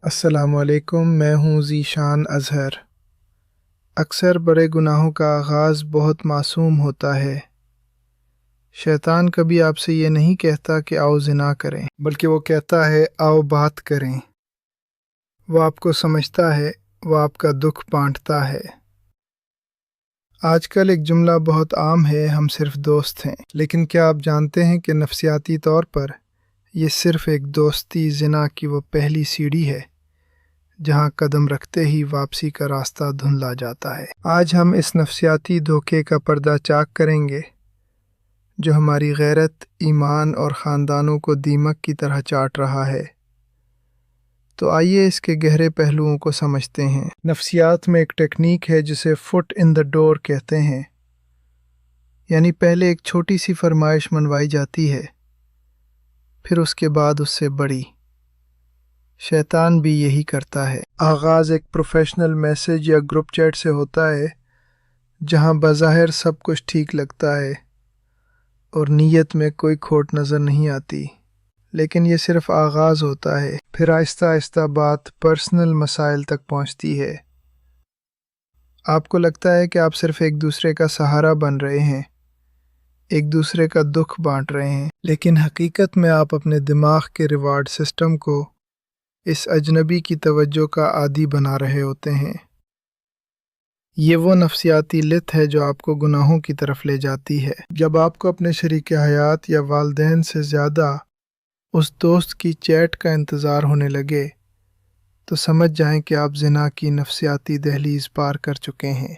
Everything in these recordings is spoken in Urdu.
السلام علیکم، میں ہوں ذیشان اظہر۔ اکثر بڑے گناہوں کا آغاز بہت معصوم ہوتا ہے۔ شیطان کبھی آپ سے یہ نہیں کہتا کہ آؤ زنا کریں، بلکہ وہ کہتا ہے آؤ بات کریں۔ وہ آپ کو سمجھتا ہے، وہ آپ کا دکھ بانٹتا ہے۔ آج کل ایک جملہ بہت عام ہے، ہم صرف دوست ہیں، لیکن کیا آپ جانتے ہیں کہ نفسیاتی طور پر یہ صرف ایک دوستی زنا کی وہ پہلی سیڑھی ہے جہاں قدم رکھتے ہی واپسی کا راستہ دھندلا جاتا ہے۔ آج ہم اس نفسیاتی دھوکے کا پردہ چاک کریں گے جو ہماری غیرت، ایمان اور خاندانوں کو دیمک کی طرح چاٹ رہا ہے۔ تو آئیے اس کے گہرے پہلوؤں کو سمجھتے ہیں۔ نفسیات میں ایک ٹیکنیک ہے جسے فٹ ان دا ڈور کہتے ہیں، یعنی پہلے ایک چھوٹی سی فرمائش منوائی جاتی ہے، پھر اس کے بعد اس سے بڑی۔ شیطان بھی یہی کرتا ہے۔ آغاز ایک پروفیشنل میسج یا گروپ چیٹ سے ہوتا ہے جہاں بظاہر سب کچھ ٹھیک لگتا ہے اور نیت میں کوئی کھوٹ نظر نہیں آتی، لیکن یہ صرف آغاز ہوتا ہے۔ پھر آہستہ آہستہ بات پرسنل مسائل تک پہنچتی ہے۔ آپ کو لگتا ہے کہ آپ صرف ایک دوسرے کا سہارا بن رہے ہیں، ایک دوسرے کا دکھ بانٹ رہے ہیں، لیکن حقیقت میں آپ اپنے دماغ کے ریوارڈ سسٹم کو اس اجنبی کی توجہ کا عادی بنا رہے ہوتے ہیں۔ یہ وہ نفسیاتی لت ہے جو آپ کو گناہوں کی طرف لے جاتی ہے۔ جب آپ کو اپنے شریک حیات یا والدین سے زیادہ اس دوست کی چیٹ کا انتظار ہونے لگے تو سمجھ جائیں کہ آپ زنا کی نفسیاتی دہلیز پار کر چکے ہیں۔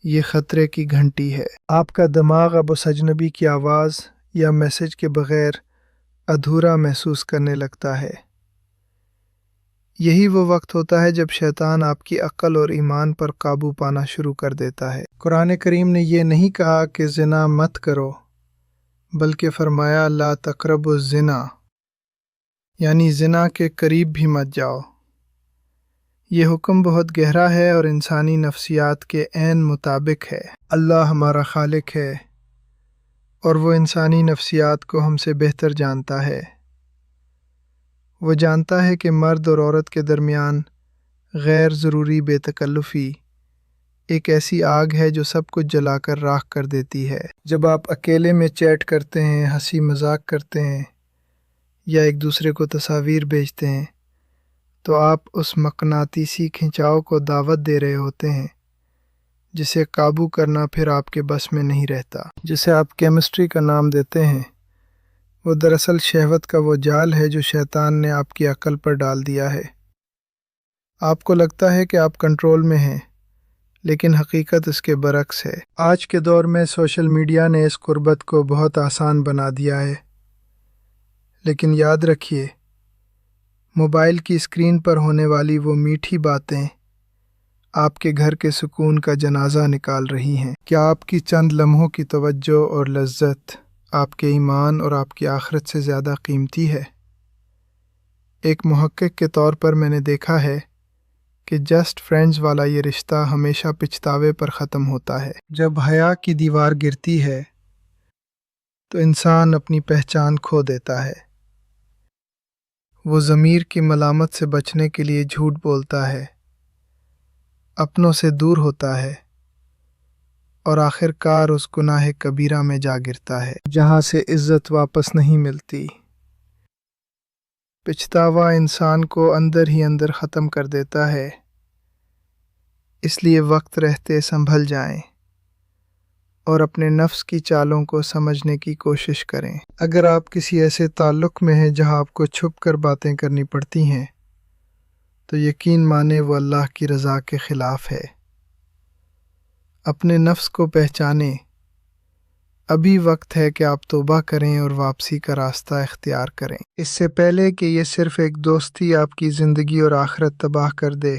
یہ خطرے کی گھنٹی ہے۔ آپ کا دماغ اب اس اجنبی کی آواز یا میسج کے بغیر ادھورا محسوس کرنے لگتا ہے۔ یہی وہ وقت ہوتا ہے جب شیطان آپ کی عقل اور ایمان پر قابو پانا شروع کر دیتا ہے۔ قرآن کریم نے یہ نہیں کہا کہ زنا مت کرو، بلکہ فرمایا لا تقربوا الزنا، یعنی زنا کے قریب بھی مت جاؤ۔ یہ حکم بہت گہرا ہے اور انسانی نفسیات کے عین مطابق ہے۔ اللہ ہمارا خالق ہے اور وہ انسانی نفسیات کو ہم سے بہتر جانتا ہے۔ وہ جانتا ہے کہ مرد اور عورت کے درمیان غیر ضروری بے تکلفی ایک ایسی آگ ہے جو سب کچھ جلا کر راکھ کر دیتی ہے۔ جب آپ اکیلے میں چیٹ کرتے ہیں، ہنسی مذاق کرتے ہیں یا ایک دوسرے کو تصاویر بھیجتے ہیں تو آپ اس مقناطیسی کھنچاؤ کو دعوت دے رہے ہوتے ہیں جسے قابو کرنا پھر آپ کے بس میں نہیں رہتا۔ جسے آپ کیمسٹری کا نام دیتے ہیں، وہ دراصل شہوت کا وہ جال ہے جو شیطان نے آپ کی عقل پر ڈال دیا ہے۔ آپ کو لگتا ہے کہ آپ کنٹرول میں ہیں، لیکن حقیقت اس کے برعکس ہے۔ آج کے دور میں سوشل میڈیا نے اس قربت کو بہت آسان بنا دیا ہے، لیکن یاد رکھیے، موبائل کی اسکرین پر ہونے والی وہ میٹھی باتیں آپ کے گھر کے سکون کا جنازہ نکال رہی ہیں۔ کیا آپ کی چند لمحوں کی توجہ اور لذت آپ کے ایمان اور آپ کی آخرت سے زیادہ قیمتی ہے؟ ایک محقق کے طور پر میں نے دیکھا ہے کہ جسٹ فرینڈز والا یہ رشتہ ہمیشہ پچھتاوے پر ختم ہوتا ہے۔ جب حیا کی دیوار گرتی ہے تو انسان اپنی پہچان کھو دیتا ہے۔ وہ ضمیر کی ملامت سے بچنے کے لیے جھوٹ بولتا ہے، اپنوں سے دور ہوتا ہے اور آخر کار اس گناہ کبیرہ میں جا گرتا ہے جہاں سے عزت واپس نہیں ملتی۔ پچھتاوا انسان کو اندر ہی اندر ختم کر دیتا ہے، اس لیے وقت رہتے سنبھل جائیں اور اپنے نفس کی چالوں کو سمجھنے کی کوشش کریں۔ اگر آپ کسی ایسے تعلق میں ہیں جہاں آپ کو چھپ کر باتیں کرنی پڑتی ہیں تو یقین مانیں وہ اللہ کی رضا کے خلاف ہے۔ اپنے نفس کو پہچانیں، ابھی وقت ہے کہ آپ توبہ کریں اور واپسی کا راستہ اختیار کریں۔ اس سے پہلے کہ یہ صرف ایک دوستی آپ کی زندگی اور آخرت تباہ کر دے،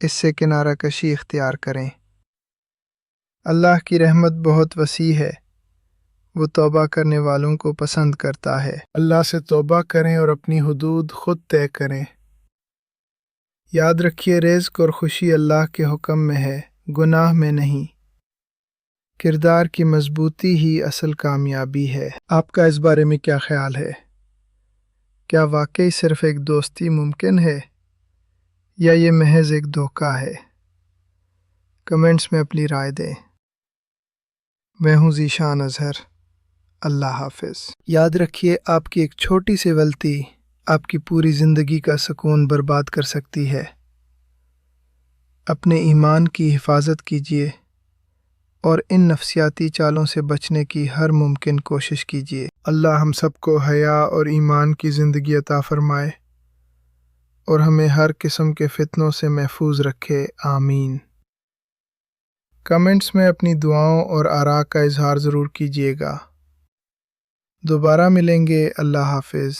اس سے کنارہ کشی اختیار کریں۔ اللہ کی رحمت بہت وسیع ہے، وہ توبہ کرنے والوں کو پسند کرتا ہے۔ اللہ سے توبہ کریں اور اپنی حدود خود طے کریں۔ یاد رکھیے، رزق اور خوشی اللہ کے حکم میں ہے، گناہ میں نہیں۔ کردار کی مضبوطی ہی اصل کامیابی ہے۔ آپ کا اس بارے میں کیا خیال ہے؟ کیا واقعی صرف ایک دوستی ممکن ہے یا یہ محض ایک دھوکہ ہے؟ کمنٹس میں اپنی رائے دیں۔ میں ہوں ذیشان اظہر۔ اللہ حافظ۔ یاد رکھیے، آپ کی ایک چھوٹی سی غلطی آپ کی پوری زندگی کا سکون برباد کر سکتی ہے۔ اپنے ایمان کی حفاظت کیجیے اور ان نفسیاتی چالوں سے بچنے کی ہر ممکن کوشش کیجیے۔ اللہ ہم سب کو حیا اور ایمان کی زندگی عطا فرمائے اور ہمیں ہر قسم کے فتنوں سے محفوظ رکھے، آمین۔ کمنٹس میں اپنی دعاؤں اور آراء کا اظہار ضرور کیجیے گا۔ دوبارہ ملیں گے۔ اللہ حافظ۔